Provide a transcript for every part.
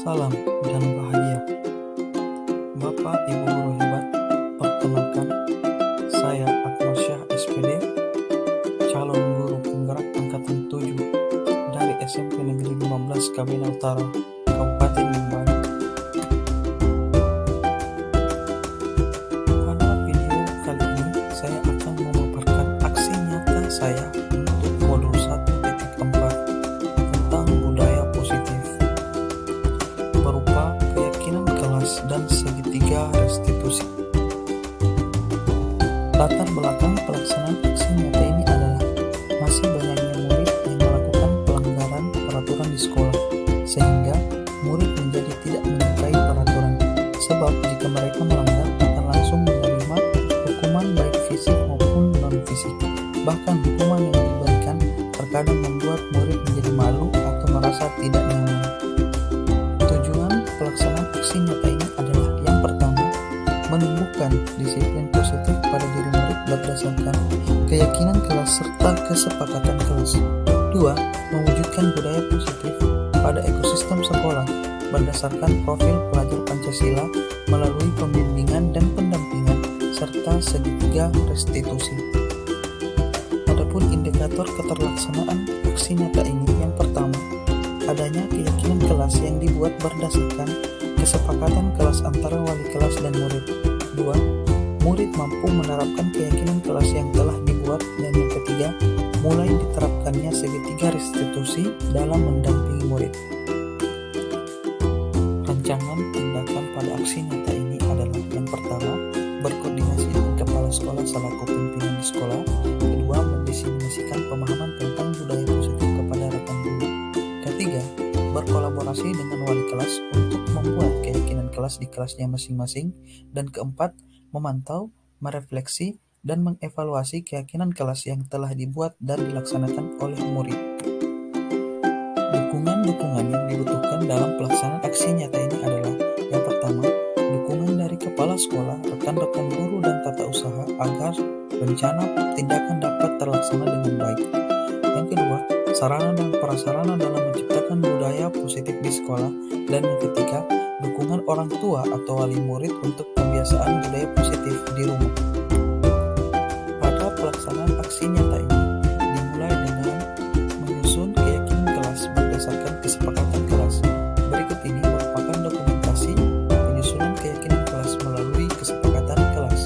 Salam dan bahagia. Bapak Ibu guru hebat, perkenalkan saya Akmal Syah SPD, calon guru penggerak angkatan 7 dari SMP Negeri 15 Kabena Utara, Kabupaten Jombang. Pada video kali ini saya akan memaparkan aksi nyata saya untuk modul 1.4 tentang budaya positif berupa keyakinan kelas dan segitiga restitusi. Latar belakang pelaksanaan aksi nyata ini adalah masih banyaknya murid yang melakukan pelanggaran peraturan di sekolah, sehingga murid menjadi tidak menyukai peraturan. Sebab jika mereka melanggar akan langsung menerima hukuman baik fisik maupun non-fisik. Bahkan hukuman yang diberikan terkadang membuat murid menjadi malu atau merasa tidak nyaman. Tujuan pelaksanaan aksi nyata ini adalah yang pertama, menumbuhkan disiplin positif pada diri murid berdasarkan keyakinan kelas serta kesepakatan kelas. 2. Mewujudkan budaya positif pada ekosistem sekolah berdasarkan profil pelajar Pancasila melalui pembimbingan dan pendampingan serta segitiga restitusi. Adapun indikator keterlaksanaan aksi nyata ini yang pertama, adanya keyakinan kelas yang dibuat berdasarkan kesepakatan kelas antara wali kelas dan murid. 2. Murid mampu menerapkan keyakinan kelas yang telah dibuat. Dan yang ketiga, mulai diterapkannya segitiga restitusi dalam mendampingi murid. Rancangan tindakan pada aksi nyata ini adalah yang pertama, berkoordinasi dengan kepala sekolah selaku pimpinan di sekolah. Kedua, mendiseminasikan pemahaman tentang budaya positif kepada rekan guru. Ketiga, berkolaborasi dengan wali kelas untuk membuat keyakinan kelas di kelasnya masing-masing. Dan keempat, memantau, merefleksi, dan mengevaluasi keyakinan kelas yang telah dibuat dan dilaksanakan oleh murid. Dukungan-dukungan yang dibutuhkan dalam pelaksanaan aksi nyata ini adalah yang pertama, dukungan dari kepala sekolah, rekan-rekan guru, dan tata usaha agar rencana tindakan dapat terlaksana dengan baik. Yang kedua, sarana dan prasarana dalam menciptakan budaya positif di sekolah. Dan yang ketiga, dukungan orang tua atau wali murid untuk pembiasaan budaya positif di rumah. Pada pelaksanaan aksi nyata ini dimulai dengan menyusun keyakinan kelas berdasarkan kesepakatan kelas. Berikut ini merupakan dokumentasi penyusunan keyakinan kelas melalui kesepakatan kelas.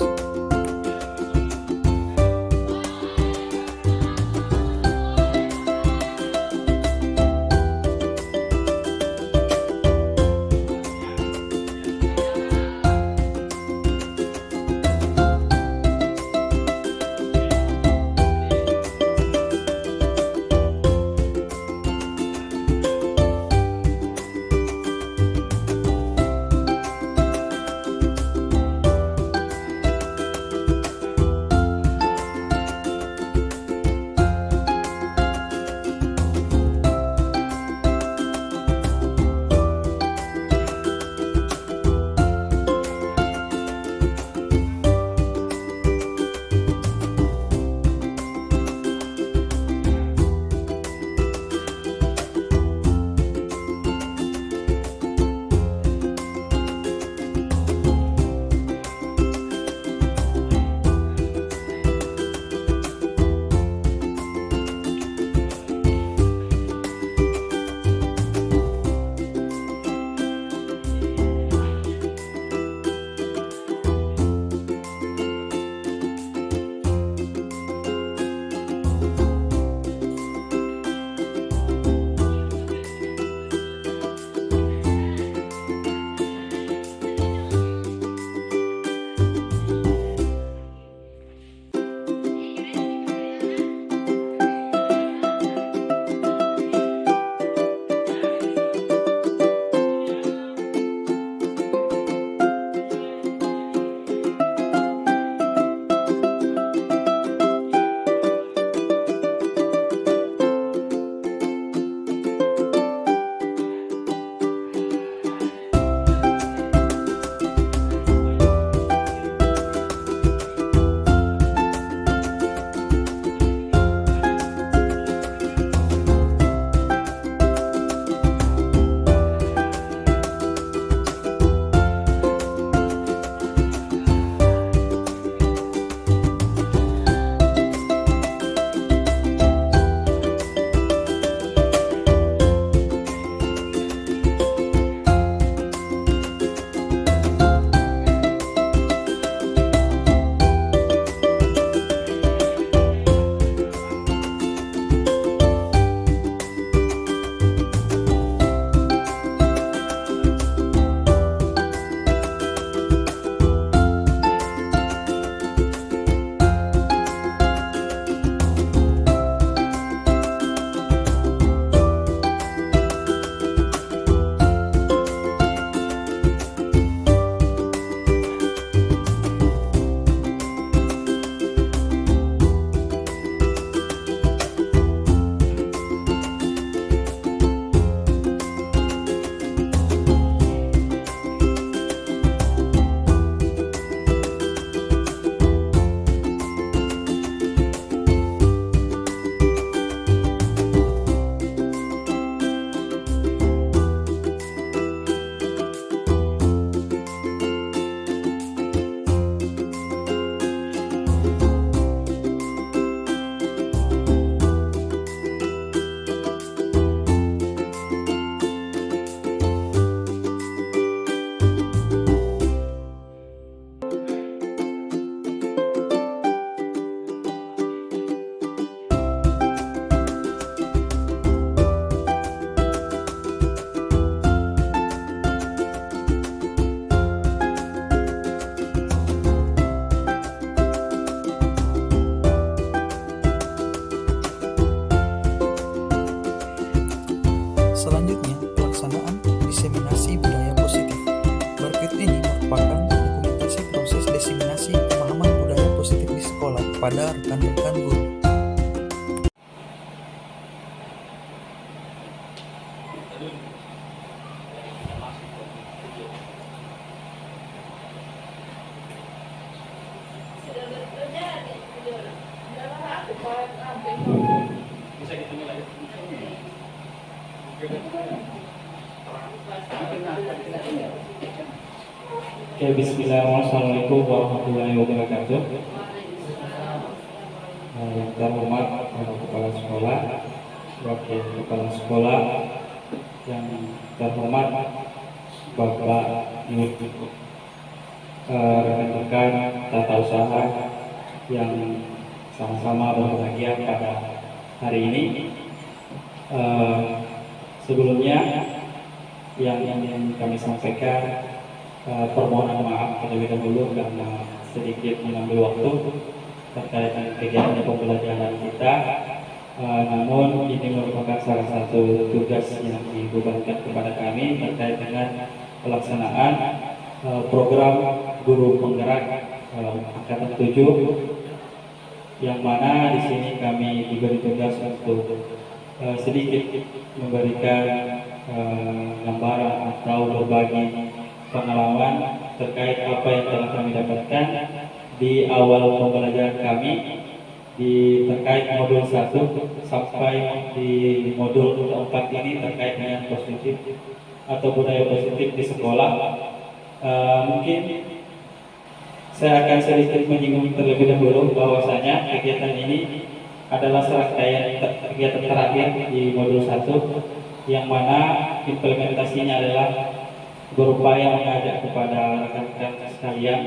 kepada rekan-rekan guru. Oke, bismillahirrahmanirrahim. Assalamualaikum warahmatullahi wabarakatuh. Yang terhormat Bapak Kepala Sekolah, Wakil Kepala Sekolah, yang terhormat Bapak Ibu, rekan-rekan tata usaha yang sama-sama berbahagia pada hari ini. Sebelumnya yang ingin kami sampaikan, permohonan maaf terlebih dahulu karena sedikit mengambil waktu terkait dengan kegiatan pembelajaran kita. Namun ini merupakan salah satu tugas yang dibebankan kepada kami terkait dengan pelaksanaan program guru penggerak angkatan 7, yang mana di sini kami diberi tugas untuk sedikit memberikan gambaran atau berbagi pengalaman terkait apa yang telah kami dapatkan di awal pembelajaran kami terkait modul 1 sampai di modul 4 ini terkait dengan positif atau budaya positif di sekolah. Mungkin saya akan sedikit menyinggung terlebih dahulu bahwasanya kegiatan ini adalah serangkaian kegiatan terakhir di modul 1, yang mana implementasinya adalah berupaya mengajak kepada rekan-rekan sekalian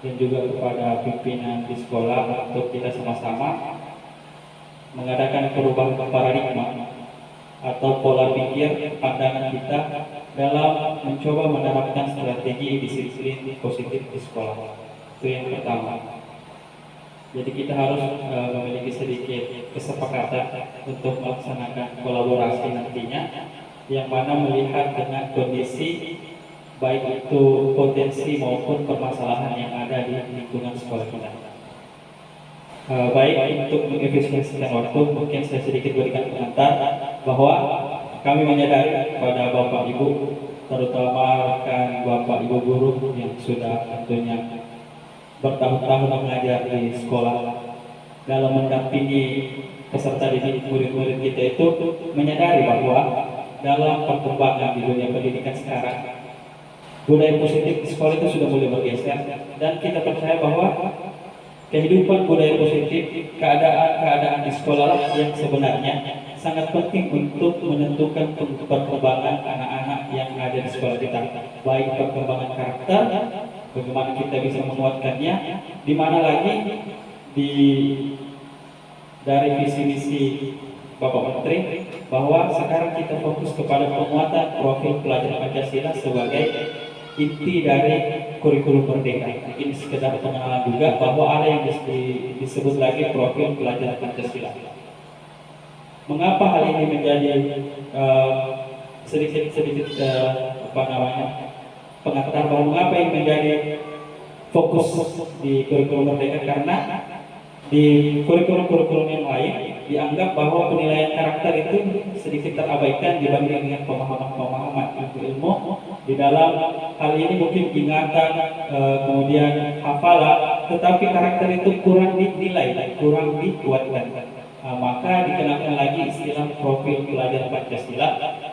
dan juga kepada pimpinan di sekolah untuk kita sama-sama mengadakan perubahan paradigma atau pola pikir pandangan kita dalam mencoba menerapkan strategi disiplin positif di sekolah. Itu yang pertama. Jadi kita harus memiliki sedikit kesepakatan untuk melaksanakan kolaborasi nantinya, yang mana melihat dengan kondisi baik itu potensi maupun permasalahan yang ada di lingkungan sekolah kita. Baik, untuk mengefisiensikan waktu, mungkin saya sedikit berikan pengantar bahwa kami menyadari pada Bapak Ibu, terutama rekan Bapak Ibu guru yang sudah tentunya bertahun-tahun mengajar di sekolah, dalam mendampingi peserta didik murid-murid kita itu menyadari bahwa dalam perkembangan di dunia pendidikan sekarang, budaya positif di sekolah itu sudah mulai bergeser, dan kita percaya bahwa kehidupan budaya positif, keadaan di sekolah yang sebenarnya sangat penting untuk menentukan perkembangan anak-anak yang ada di sekolah kita, baik perkembangan karakter, bagaimana kita bisa menguatkannya, di mana lagi dari visi misi Bapak Menteri bahwa sekarang kita fokus kepada penguatan profil pelajar Pancasila sebagai inti dari kurikulum Merdeka. Ini sekedar pengenalan juga bahwa ada yang disebut lagi profil pelajar Pancasila. Mengapa hal ini menjadi sedikit pengantar bahwa mengapa ini menjadi fokus di kurikulum Merdeka? Karena di kurikulum-kurikulum yang lain dianggap bahwa penilaian karakter itu sedikit terabaikan dibanding dengan pemahaman ilmu. Di dalam hal ini mungkin ingatan, kemudian hafalan, tetapi karakter itu kurang dinilai, kurang dikuatkan. Maka dikenakan lagi istilah profil pelajar Pancasila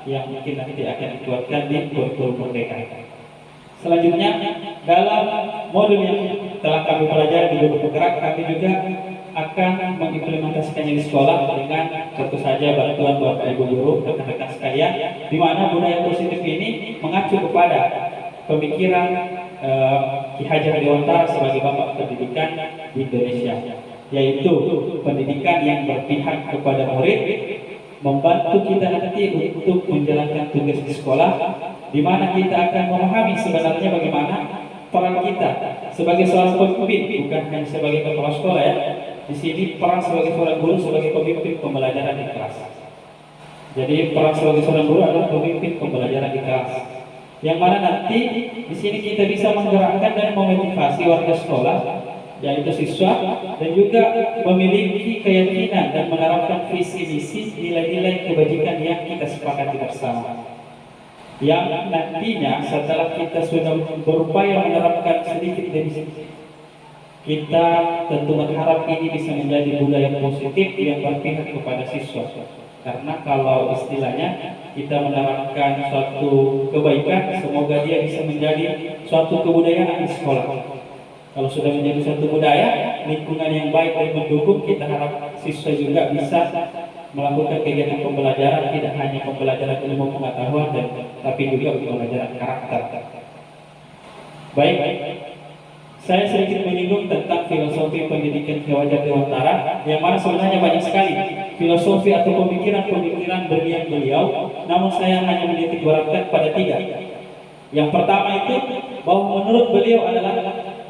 yang mungkin nanti akan dikuatkan di kurikulum Merdeka. Selanjutnya, dalam modul yang telah kami pelajari di guru penggerak, kami juga akan mengimplementasikannya di sekolah dengan tentu saja bantuan Bapak Ibu guru dan rekan-rekan sekalian, di mana budaya positif ini mengacu kepada pemikiran Ki Hajar Dewantara sebagai Bapak Pendidikan di Indonesia, yaitu pendidikan yang berpihak kepada murid, membantu kita nanti untuk menjalankan tugas di sekolah, di mana kita akan memahami sebenarnya bagaimana peran kita sebagai seorang pemimpin, bukan hanya sebagai kepala sekolah ya. Di sini peran sebagai seorang guru sebagai pemimpin pembelajaran di kelas. Jadi peran sebagai seorang guru adalah pemimpin pembelajaran di kelas, yang mana nanti di sini kita bisa menggerakkan dan memotivasi warga sekolah yaitu siswa, dan juga memiliki keyakinan dan menerapkan visi misi nilai-nilai kebajikan yang kita sepakati bersama. Yang nantinya setelah kita sudah berupaya menerapkan sedikit demi sedikit, kita tentu berharap ini bisa menjadi budaya positif yang berpihak kepada siswa. Karena kalau istilahnya kita menerapkan suatu kebaikan, semoga dia bisa menjadi suatu kebudayaan di sekolah. Kalau sudah menjadi suatu budaya, lingkungan yang baik dan mendukung, kita harap siswa juga bisa melakukan kegiatan pembelajaran, tidak hanya pembelajaran ilmu pengetahuan, tapi juga pembelajaran karakter. Baik, saya sedikit menyinggung tentang filosofi pendidikan Ki Hajar Dewantara, yang mana sebenarnya banyak sekali filosofi atau pemikiran-pemikiran berlian beliau, namun saya hanya menitik beratkan pada 3. Yang pertama itu bahwa menurut beliau adalah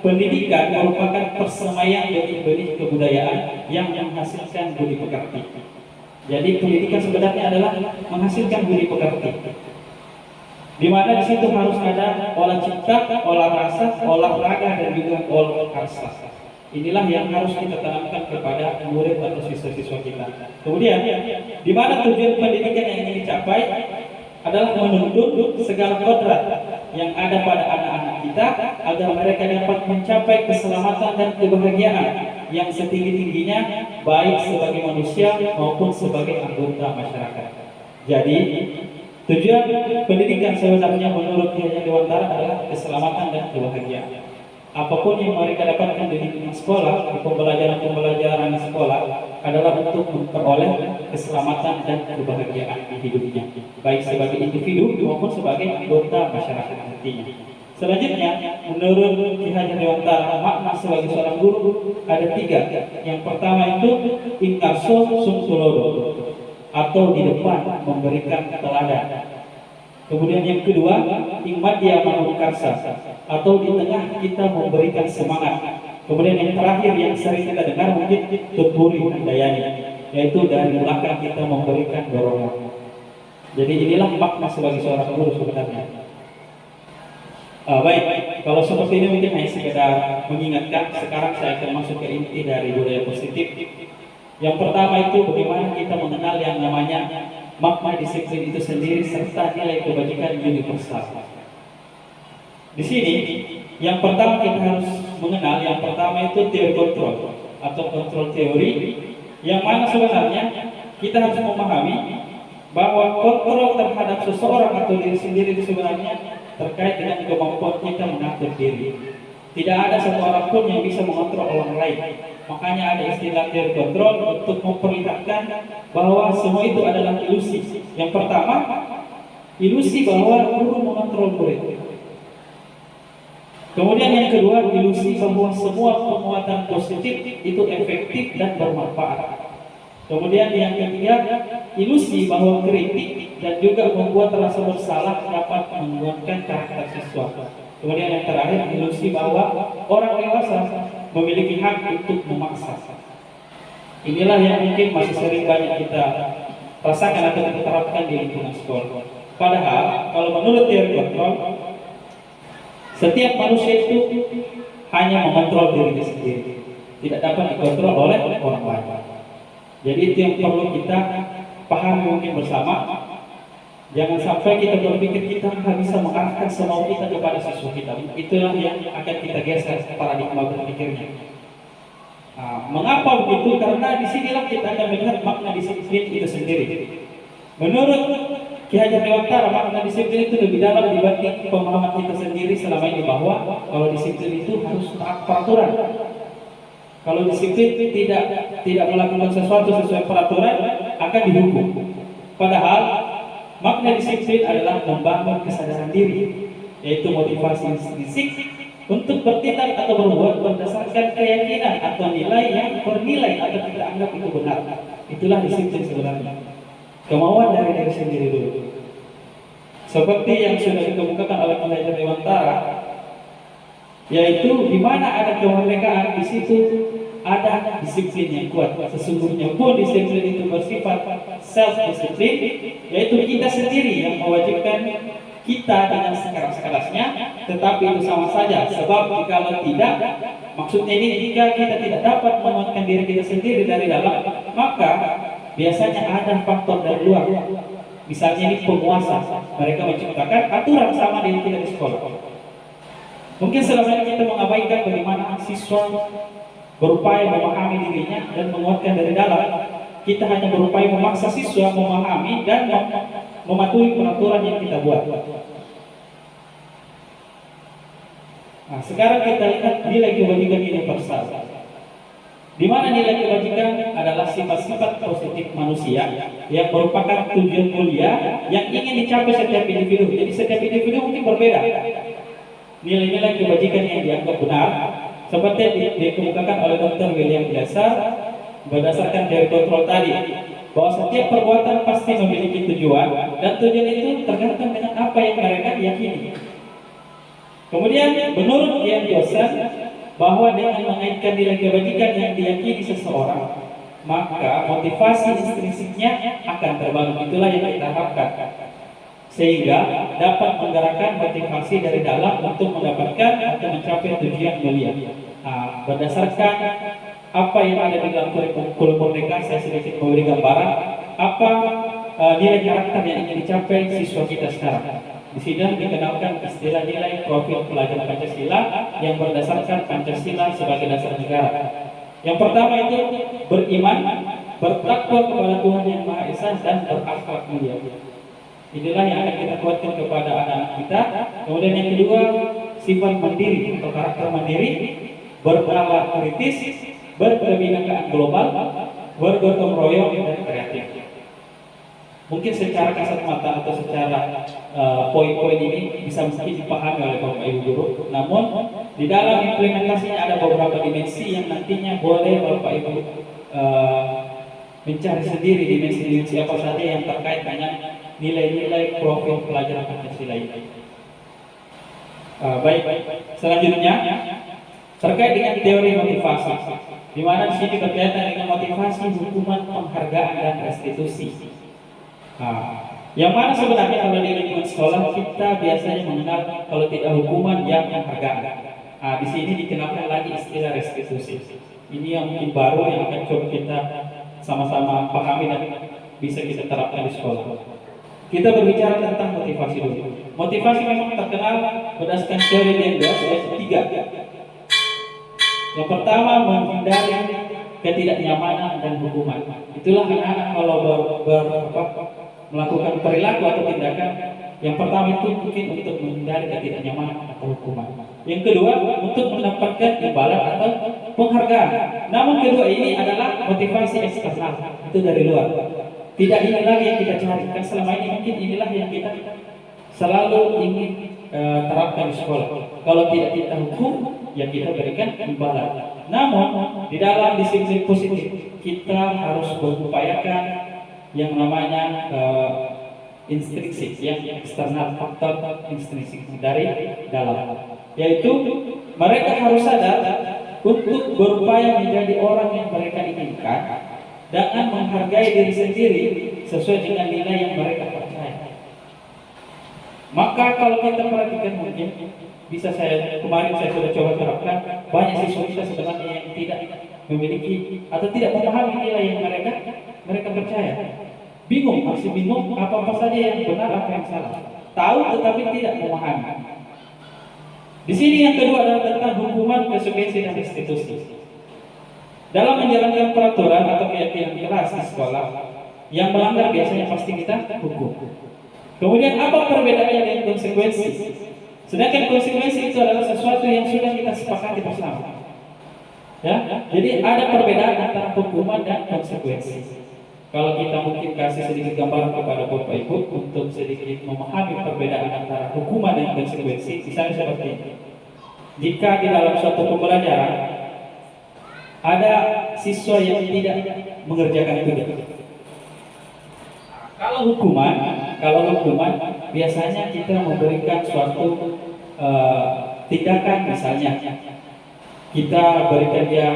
pendidikan merupakan persemaian benih-benih kebudayaan yang menghasilkan budi pekerti. Jadi pendidikan sebenarnya adalah menghasilkan budi pekerti, di mana di situ harus ada olah cipta, olah rasa, olah raga, dan juga olah karsa. Inilah yang harus kita tanamkan kepada murid atau siswa-siswa kita. Kemudian, di mana tujuan pendidikan yang ingin dicapai adalah menuntut segala kodrat yang ada pada anak-anak kita agar mereka dapat mencapai keselamatan dan kebahagiaan yang setinggi-tingginya, baik sebagai manusia maupun sebagai anggota masyarakat. Jadi, tujuan pendidikan sebenarnya menurut Ki Hajar Dewantara adalah keselamatan dan kebahagiaan. Apapun yang mereka dapatkan di lingkungan sekolah, di pembelajaran-pembelajaran di sekolah adalah untuk memperoleh keselamatan dan kebahagiaan di hidupnya, baik sebagai individu maupun sebagai anggota masyarakat nantinya. Selanjutnya, menurut Ki Hajar Dewantara, makna sebagai seorang guru ada 3. Yang pertama itu inkarso sum tulodo, atau di depan memberikan teladan. Kemudian yang kedua, ingmadya manukarsa, atau di tengah kita memberikan semangat. Kemudian yang terakhir yang sering kita dengar mungkin tuturi handayani, yaitu dari belakang kita memberikan dorongan. Jadi inilah makna sebagai seorang guru sebenarnya. Baik, kalau seperti ini mungkin hanya sekedar mengingatkan. Sekarang saya akan masuk ke inti dari budaya positif. Yang pertama itu bagaimana kita mengenal yang namanya makna disiplin itu sendiri serta nilai kebajikan universal. Di sini yang pertama kita harus mengenal, yang pertama itu teori kontrol atau kontrol teori, yang mana sebenarnya kita harus memahami bahwa kontrol terhadap seseorang atau diri sendiri itu sebenarnya terkait dengan kemampuan kita mengatur diri. Tidak ada satu orang pun yang bisa mengontrol orang lain. Makanya ada istilah teori kontrol untuk memperlihatkan bahwa semua itu adalah ilusi. Yang pertama, ilusi bahwa guru mengontrol murid. Kemudian yang kedua, ilusi bahwa semua penguatan positif itu efektif dan bermanfaat. Kemudian yang ketiga, ilusi bahwa kritik dan juga membuat rasa bersalah dapat menguatkan karakter siswa. Kemudian yang terakhir, ilusi bahwa orang dewasa memiliki hak untuk memaksa. Inilah yang mungkin masih sering banyak kita rasakan atau kita terapkan di lingkungan sekolah. Padahal kalau menurut teori kontrol, setiap manusia itu hanya mengontrol dirinya sendiri, tidak dapat dikontrol oleh orang lain. Jadi itu yang perlu kita pahami mungkin bersama. Jangan sampai kita berpikir kita bisa mengarahkan semau kita kepada siswa kita. Itulah yang akan kita geser paradigma berpikirnya. Mengapa begitu? Karena disinilah kita akan melihat makna disiplin itu sendiri. Menurut Ki Hajar Dewantara, makna disiplin itu lebih dalam dibanding pemahaman kita sendiri selama ini, bahwa kalau disiplin itu harus taat peraturan. Kalau disiplin tidak melakukan sesuatu sesuai peraturan akan dihukum. Padahal makna disiplin adalah membangun kesadaran diri, yaitu motivasi intrinsik untuk bertindak atau berbuat berdasarkan keyakinan atau nilai yang bernilai atau kita anggap itu benar. Itulah disiplin sebenarnya. Kemauan dari diri sendiri dulu. Seperti yang sudah dikemukakan oleh Ki Hajar Dewantara, yaitu di mana ada kemerdekaan, di situ ada disiplin yang kuat. Sesungguhnya pun disiplin itu bersifat self-disiplin, yaitu kita sendiri yang mewajibkan kita dengan sekeras-kerasnya, tetapi itu sama saja, sebab jika tidak Maksudnya ini, jika kita tidak dapat menguatkan diri kita sendiri dari dalam, maka biasanya ada faktor dari luar. Misalnya ini penguasa, mereka menciptakan aturan sama diri kita di sekolah. Mungkin selama ini kita mengabaikan bagaimana siswa berupaya memahami dirinya dan menguatkan dari dalam. Kita hanya berupaya memaksa siswa memahami dan mematuhi peraturan yang kita buat. Nah, sekarang kita lihat nilai kebajikan universal. Di mana nilai kebajikan adalah sifat-sifat positif manusia yang merupakan tujuan mulia yang ingin dicapai setiap individu. Jadi setiap individu mungkin berbeda. Nilai-nilai kebajikan yang dianggap benar, seperti yang dikemukakan oleh Dr. William Glasser berdasarkan teori kontrol tadi, bahwa setiap perbuatan pasti memiliki tujuan, dan tujuan itu tergantung dengan apa yang mereka yakini. Kemudian menurut Ian Johnson, bahwa dengan mengaitkan nilai kebajikan yang diyakini seseorang, maka motivasi intrinsiknya akan terbangun. Itulah yang kita harapkan, sehingga dapat menggerakkan motivasi dari dalam untuk mendapatkan atau mencapai tujuan mulia. Berdasarkan apa yang ada di dalam kurikulum Merdeka, saya sedikit memberi gambaran apa nilai karakter yang ingin dicapai siswa kita sekarang. Di sini dikenalkan istilah nilai profil pelajar Pancasila yang berdasarkan Pancasila sebagai dasar negara. Yang pertama itu beriman, bertakwa kepada Tuhan Yang Maha Esa, dan berakhlak mulia. Inilah yang akan kita kuatkan kepada anak-anak kita. Kemudian yang kedua, sifat mandiri atau karakter mandiri, berpendapat kritis, berkebinekaan global, bergotong royong, dan kreatif. Mungkin secara kasat mata atau secara poin-poin ini bisa mungkin dipahami oleh Bapak Ibu Guru. Namun di dalam implementasinya ada beberapa dimensi yang nantinya boleh Bapak Ibu mencari sendiri dimensi-dimensi apa saja yang terkait dengan nilai-nilai profil pelajaran Pancasila ini. Baik, selanjutnya terkait dengan teori motivasi, di mana di sini berkaitan dengan motivasi, hukuman, penghargaan, dan restitusi. Yang mana sebenarnya kalau di lingkungan sekolah kita biasanya mengenal kalau tidak hukuman yang penghargaan. Di sini dikenalkan lagi istilah restitusi. Ini yang mungkin baru yang akan coba kita sama-sama pahami dan bisa kita terapkan di sekolah. Kita berbicara tentang motivasi dulu. Motivasi memang terkenal berdasarkan teori Dendros, yaitu 3. Yang pertama, menghindari ketidaknyamanan dan hukuman. Itulah anak-anak kalau melakukan perilaku atau tindakan, yang pertama itu mungkin untuk menghindari ketidaknyamanan atau hukuman. Yang kedua, untuk mendapatkan imbalan atau penghargaan. Namun kedua ini adalah motivasi eksternal, itu dari luar. Tidak inilah yang kita cari. Kan selama ini mungkin inilah yang kita selalu ingin terapkan di sekolah. Kalau tidak kita hukum, ya kita berikan imbalan. Namun di dalam disiplin positif kita harus mengupayakan yang namanya intrinsik, yang eksternal, faktor intrinsik dari dalam, yaitu mereka harus sadar untuk berupaya menjadi orang yang mereka inginkan dengan menghargai diri sendiri sesuai dengan nilai yang mereka percaya. Maka kalau kita perhatikan, mungkin bisa kemarin saya sudah coba terapkan, banyak siswa kita sebenarnya yang tidak memiliki atau tidak memahami nilai yang mereka percaya. Bingung, masih bingung apa saja yang benar, apa yang salah. Tahu tetapi tidak memahami. Di sini yang kedua adalah tentang hukuman, konsekuensi, dan restitusi. Dalam menjalankan peraturan atau keyakinan keras di sekolah, yang melanggar biasanya pasti kita hukum. Kemudian apa perbedaannya dengan konsekuensi? Sedangkan konsekuensi itu adalah sesuatu yang sudah kita sepakati bersama. Ya, jadi ada perbedaan antara hukuman dan konsekuensi. Kalau kita mungkin kasih sedikit gambaran kepada Bapak Ibu untuk sedikit memahami perbedaan antara hukuman dan konsekuensi, misalnya seperti ini. Jika di dalam suatu pembelajaran ada siswa yang tidak mengerjakan tugas, kalau hukuman biasanya kita memberikan suatu tindakan, misalnya kita berikan dia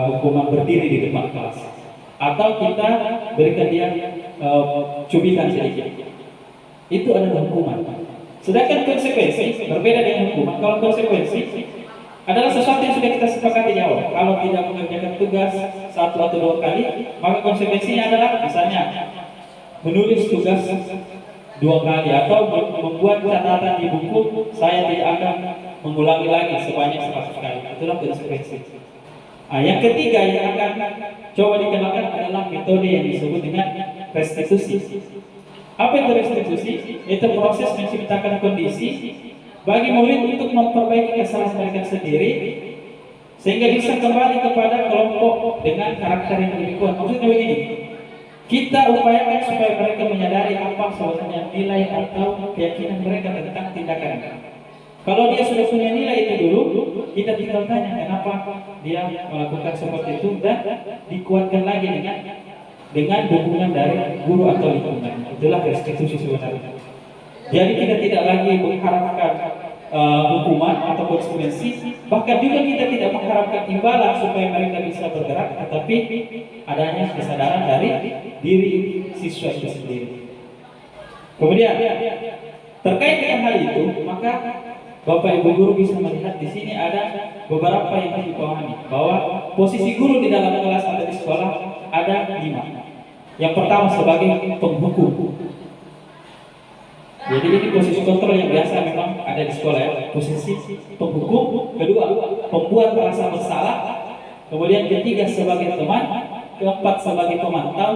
hukuman berdiri di depan kelas, atau kita berikan dia cubitan sedikit. Itu adalah hukuman. Sedangkan konsekuensi berbeda dengan hukuman. Kalau konsekuensi adalah sesuatu yang sudah kita sepakati di awal. Kalau tidak mengerjakan tugas satu atau dua kali, maka konsekuensinya adalah misalnya menulis tugas dua kali atau membuat catatan di buku, saya tidak akan mengulangi lagi sebanyak 100 kali. Itulah konsekuensi. Yang ketiga yang akan coba dikenalkan adalah metode yang disebut dengan restitusi. Apa itu restitusi? Itu proses menciptakan kondisi bagi murid untuk memperbaiki kesalahan mereka sendiri sehingga bisa kembali kepada kelompok dengan karakter yang lebih kuat. Maksudnya begini, kita upayakan supaya mereka menyadari apa sebenarnya nilai atau keyakinan mereka tentang tindakan. Kalau dia sudah punya nilai itu dulu, kita tinggal tanya kenapa dia melakukan seperti itu dan dikuatkan lagi dengan dukungan dari guru atau lingkungan. Itulah restitusi sebenarnya. Jadi kita tidak lagi mengharapkan hukuman atau konsekuensi, bahkan juga kita tidak mengharapkan imbalan supaya mereka bisa bergerak, tetapi adanya kesadaran dari diri siswa itu sendiri. Kemudian terkait dengan hal itu, maka Bapak Ibu guru bisa melihat di sini ada beberapa yang harus dipahami bahwa posisi guru di dalam kelas atau di sekolah ada 5. Yang pertama sebagai penghukum. Jadi ini posisi kontrol yang biasa memang ada di sekolah ya. Posisi penghukum, kedua pembuat merasa bersalah, kemudian ketiga sebagai teman, keempat sebagai pemantau,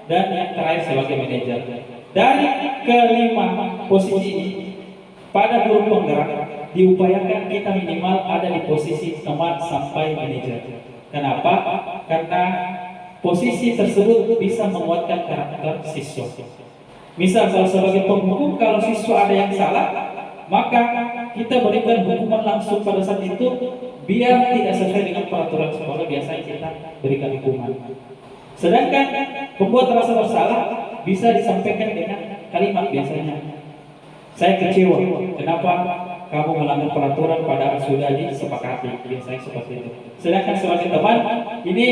dan yang terakhir sebagai manajer. Dari kelima posisi ini, pada guru penggerak diupayakan kita minimal ada di posisi teman sampai manajer. Kenapa? Karena posisi tersebut bisa menguatkan karakter siswa. Misal kalau sebagai penghukum, kalau siswa ada yang salah, maka kita berikan hukuman langsung pada saat itu, biar tidak sesuai dengan peraturan sekolah, biasanya kita berikan hukuman. Sedangkan pembuat rasa bersalah bisa disampaikan dengan kalimat biasanya, saya kecewa, kenapa kamu melanggar peraturan padahal sudah disepakati, biasanya seperti itu. Sedangkan sebagai teman, ini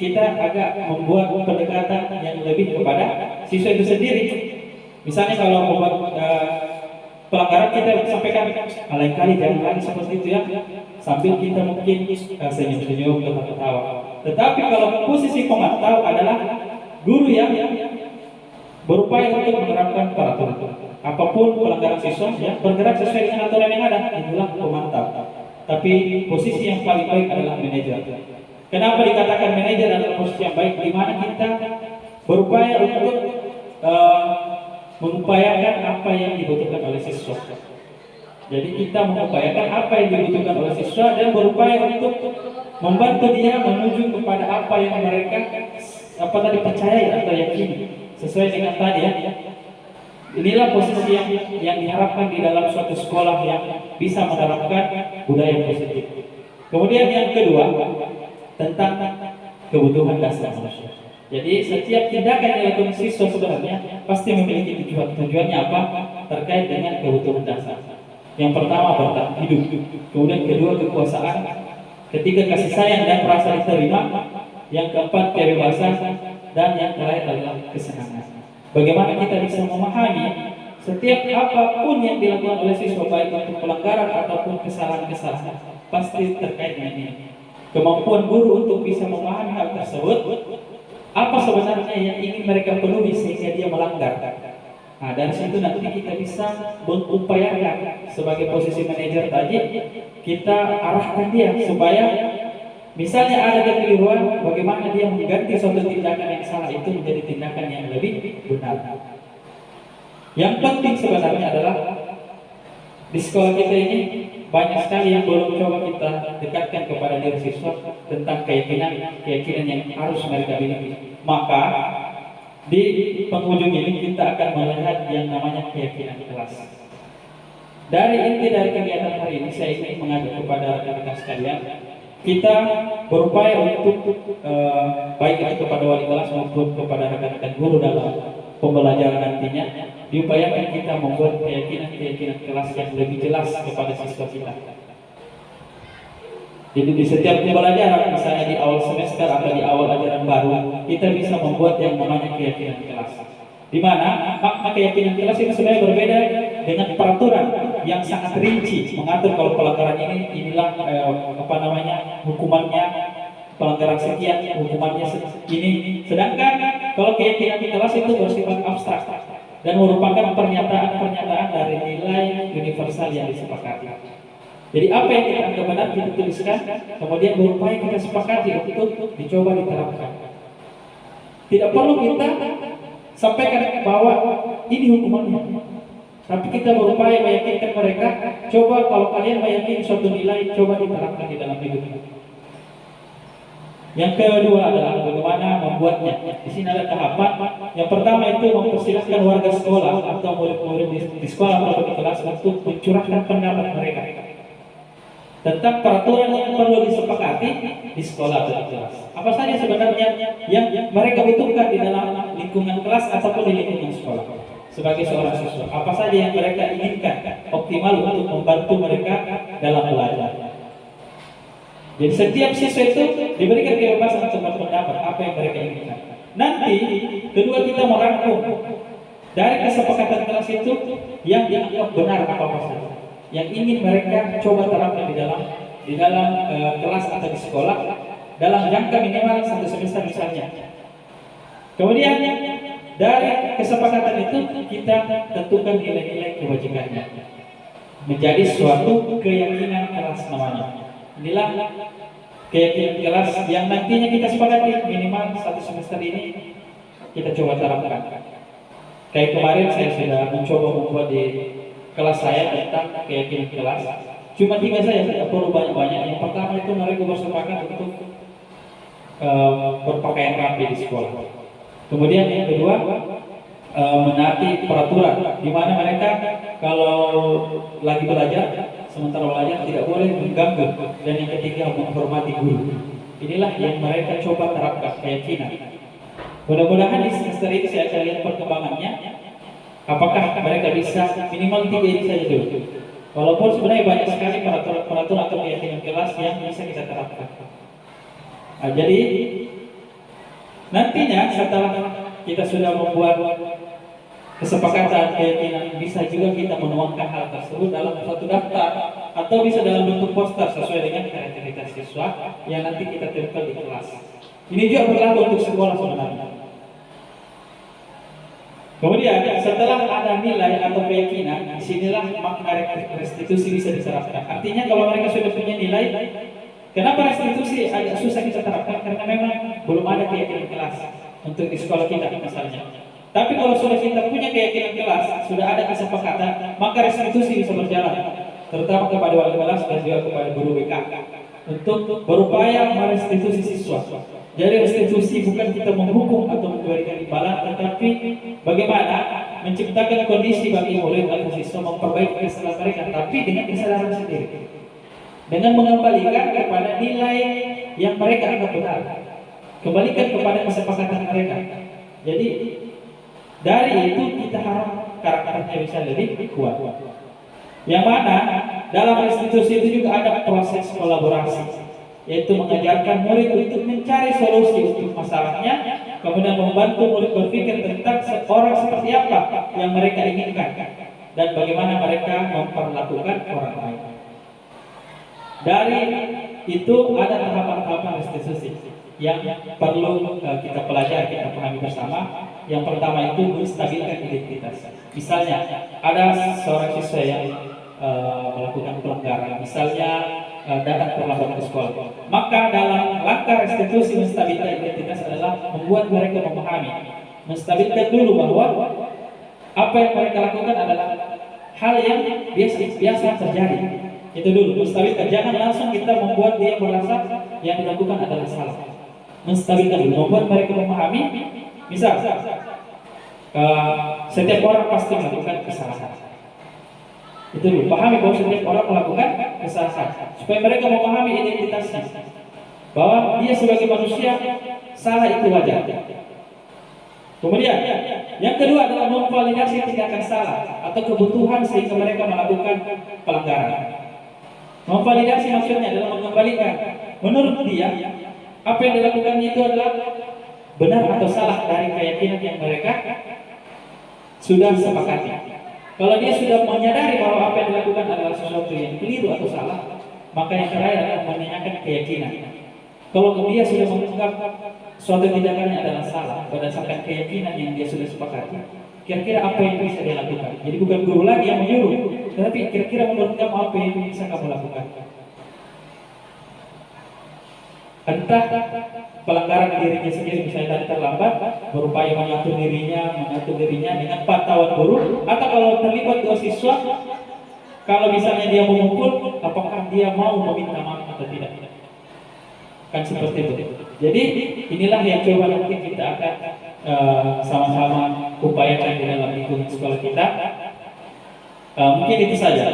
kita agak membuat pendekatan yang lebih kepada siswa itu sendiri. Misalnya kalau membuat pelanggaran, kita sampaikan, lain kali jangan lagi seperti itu ya, sambil kita mungkin senyum-senyum, ketawa-ketawa. Tetapi kalau posisi pemantau adalah guru yang berupaya untuk menerapkan peraturan. Apapun pelanggaran siswa ya, bergerak sesuai dengan aturan yang ada, itulah pemantau. Tapi posisi yang paling baik adalah manajer. Kenapa dikatakan manajer adalah posisi yang baik? Di mana kita berupaya untuk mengupayakan apa yang dibutuhkan oleh siswa. Jadi kita mengupayakan apa yang dibutuhkan oleh siswa dan berupaya untuk membantu dia menuju kepada apa yang mereka percaya atau yakini sesuai dengan tadi ya. Inilah posisi yang diharapkan di dalam suatu sekolah yang bisa menerapkan budaya positif. Kemudian yang kedua tentang kebutuhan dasar manusia. Jadi setiap tindakan yang dilakukan siswa sebenarnya pasti memiliki tujuan. Tujuannya apa? Terkait dengan kebutuhan dasar. Yang pertama bertahan hidup, kemudian kedua kekuasaan, ketiga kasih sayang dan perasaan diterima, yang keempat kebebasan, dan yang terakhir adalah kesenangan. Bagaimana kita bisa memahami setiap apapun yang dilakukan oleh siswa, baik untuk pelanggaran ataupun kesalahan-kesalahan, pasti terkait dengan ini. Kemampuan guru untuk bisa memahami hal tersebut, apa sebenarnya yang ingin mereka penuhi sehingga dia melanggar. Nah, dari situ nanti kita bisa mengupayakan sebagai posisi manajer tadi, kita arahkan dia supaya misalnya ada kekeliruan, bagaimana dia mengganti suatu tindakan yang salah itu menjadi tindakan yang lebih benar. Yang penting sebenarnya adalah di sekolah kita ini banyak sekali yang belum coba kita dekatkan kepada diri siswa tentang keyakinan yang harus mereka miliki. Maka di penghujung ini kita akan melihat yang namanya keyakinan kelas. Dari inti dari kegiatan hari ini saya ingin mengajak kepada rekan-rekan sekalian, kita berupaya untuk baik itu kepada wali kelas maupun kepada rekan-rekan guru dalam pembelajaran nantinya, diupayakan kita membuat keyakinan kelas yang lebih jelas kepada siswa kita. Jadi di setiap pembelajaran, misalnya di awal semester atau di awal ajaran baru, kita bisa membuat yang namanya keyakinan kelas. Di mana makna keyakinan kelas itu sebenarnya berbeda dengan peraturan yang sangat rinci mengatur kalau pelanggaran inilah hukumannya, pelanggaran sekian hukumannya ini. Sedangkan kalau keyakinan di kelas itu bersifat abstrak dan merupakan pernyataan-pernyataan dari nilai universal yang disepakati. Jadi apa yang kita anggap benar kita tuliskan, kemudian berupaya kita sepakati untuk dicoba diterapkan. Tidak perlu kita sampaikan bahwa ini hukumannya, tapi kita berupaya meyakinkan mereka, coba kalau kalian meyakini suatu nilai, coba diterapkan di dalam hidupnya. Yang kedua adalah bagaimana membuatnya. Di sini ada tahapan. Yang pertama itu mempersilahkan warga sekolah atau murid-murid di sekolah atau di kelas untuk mencurahkan pendapat mereka tentang peraturan yang perlu disepakati di sekolah atau di kelas. Apa saja sebenarnya yang mereka butuhkan di dalam lingkungan kelas ataupun di lingkungan sekolah sebagai seorang siswa. Apa saja yang mereka inginkan optimal untuk membantu mereka dalam belajar. Jadi setiap siswa itu diberikan kebebasan untuk berpendapat apa yang mereka inginkan. Nanti kedua kita merangkum dari kesepakatan kelas itu yang dianggap benar apa saja yang ingin mereka coba terapkan di dalam kelas atau di sekolah dalam jangka minimal 1 semester misalnya. Kemudian dari kesepakatan itu kita tentukan nilai-nilai kewajibannya menjadi suatu keyakinan kelas namanya. Inilah keyakinan kelas yang nantinya kita sepakati minimal 1 semester ini kita coba terapkan. Kayak kemarin saya sudah mencoba membuat di kelas saya tentang keyakinan kelas. Cuma 3 saja, tidak perlu banyak-banyak. Yang pertama itu mereka bersepakat untuk berpakaian rapi di sekolah. Kemudian yang kedua menaati peraturan, di mana mereka kalau lagi belajar, sementara belajar tidak boleh mengganggu. Dan yang ketiga menghormati guru. Inilah yang mereka coba terapkan keyakinan. Mudah-mudahan di semester ini saya akan lihat perkembangannya. Apakah mereka bisa minimal 3 ini saja dulu. Walaupun sebenarnya banyak sekali peraturan atau keyakinan kelas yang bisa kita terapkan. Nah, jadi nantinya setelah kita sudah membuat kesepakatan keyakinan, bisa juga kita menuangkan hal tersebut dalam suatu daftar atau bisa dalam bentuk poster sesuai dengan kreativitas siswa yang nanti kita tempel di kelas. Ini juga berlaku untuk sekolah sebenarnya. Kemudian setelah ada nilai atau keyakinan, disinilah makna restitusi bisa diterapkan. Artinya kalau mereka sudah punya nilai, kenapa restitusi agak susah kita terapkan? Karena memang belum ada keyakinan kelas untuk di sekolah kita misalnya. Tapi kalau sudah kita punya keyakinan kelas, sudah ada kesepakatan, maka restitusi bisa berjalan, terutama kepada wali kelas dan juga kepada guru BK untuk berupaya merestitusi siswa. Jadi restitusi bukan kita menghukum atau memberikan imbalan, tetapi bagaimana menciptakan kondisi bagi murid atau siswa memperbaiki kesalahan mereka, tapi dengan kesadaran sendiri, dengan mengembalikan kepada nilai yang mereka anggap benar, kembalikan kepada kesepakatan mereka. Jadi dari itu kita harap karakternya bisa lebih kuat. Yang mana dalam restitusi itu juga ada proses kolaborasi, yaitu mengajarkan murid untuk mencari solusi untuk masalahnya, kemudian membantu murid berpikir tentang seorang seperti apa yang mereka inginkan dan bagaimana mereka memperlakukan orang lain. Dari itu ada tahapan-tahapan restitusi yang perlu kita pelajari, kita pahami bersama. Yang pertama itu menstabilkan identitas. Misalnya ada seorang siswa yang melakukan pelanggaran, misalnya datang terlambat ke sekolah, maka dalam langkah restitusi menstabilkan identitas adalah membuat mereka memahami, menstabilkan dulu bahwa apa yang mereka lakukan adalah hal yang biasa terjadi. Itu dulu, menstabilkan. Jangan langsung kita membuat dia merasa yang dilakukan adalah salah. Menstabilkan dulu, membuat mereka memahami. Misal, setiap orang pasti melakukan kesalahan. Itu dulu, pahami bahwa setiap orang melakukan kesalahan, supaya mereka memahami identitasnya, bahwa dia sebagai manusia salah itu wajar. Kemudian yang kedua adalah memvalidasi tindakan salah atau kebutuhan sehingga mereka melakukan pelanggaran. Memvalidasi maksudnya adalah mengembalikan menurut dia apa yang dilakukan itu adalah benar atau salah dari keyakinan yang mereka sudah sepakati. Kalau dia sudah menyadari bahwa apa yang dilakukan adalah sesuatu yang keliru atau salah, maka yang terakhir adalah menanyakan keyakinan. Kalau dia sudah menganggap suatu tindakannya adalah salah berdasarkan keyakinan yang dia sudah sepakati, kira-kira apa yang bisa dia lakukan? Jadi bukan guru lagi yang menyuruh, tetapi kira-kira menurut kamu apa yang bisa kamu lakukan? Entah pelanggaran dirinya sendiri, misalnya tadi terlambat, berupaya mengatur dirinya dengan pantauan guru, atau kalau terlibat dua siswa, kalau misalnya dia memukul, apakah dia mau meminta maaf atau tidak? Kan seperti itu. Jadi inilah yang coba nanti kita akan sama-sama upayakan di dalam lingkungan sekolah kita. Mungkin itu saja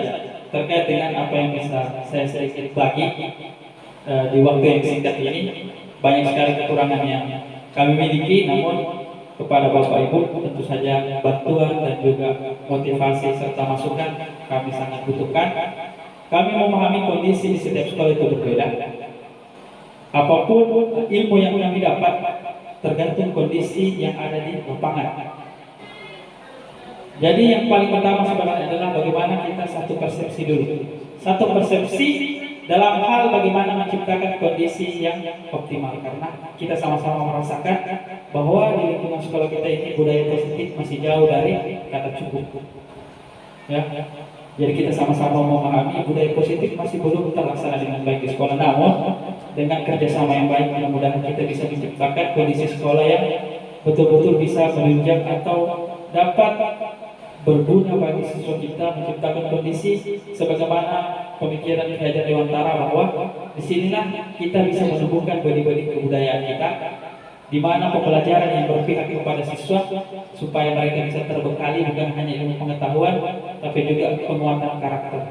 terkait dengan apa yang bisa saya sedikit bagi di waktu yang singkat ini. Banyak sekali kekurangan yang kami miliki, namun kepada Bapak Ibu tentu saja bantuan dan juga motivasi serta masukan kami sangat butuhkan. Kami memahami kondisi di setiap sekolah itu berbeda. Apapun ilmu yang kami dapat tergantung kondisi yang ada di lapangan. Jadi yang paling utama sebenarnya adalah bagaimana kita satu persepsi dulu. Satu persepsi dalam hal bagaimana menciptakan kondisi yang optimal, karena kita sama-sama merasakan bahwa di lingkungan sekolah kita ini budaya positif masih jauh dari kata cukup. Ya. Jadi kita sama-sama memahami budaya positif masih belum terlaksana dengan baik di sekolah. Namun dengan kerjasama yang baik, mudah-mudahan kita bisa menciptakan kondisi sekolah yang betul-betul bisa menunjang atau dapat berguna bagi siswa kita, menciptakan kondisi sebagaimana pemikiran Ki Hajar Dewantara bahwa disinilah kita bisa menumbuhkan benih-benih kebudayaan kita, di mana pembelajaran yang berpihak kepada siswa supaya mereka bisa terbekali bukan hanya ilmu pengetahuan, tapi juga penguatan karakter.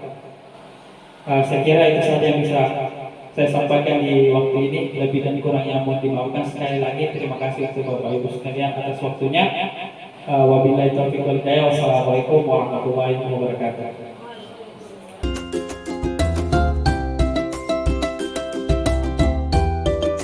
Saya kira itu saja yang bisa saya sampaikan di waktu ini. Lebih dan kurangnya mohon dimaafkan. Sekali lagi terima kasih untuk Bapak Ibu sekalian atas waktunya. Wabillahi taufiq wal hidayah. Wassalamualaikum warahmatullahi wabarakatuh.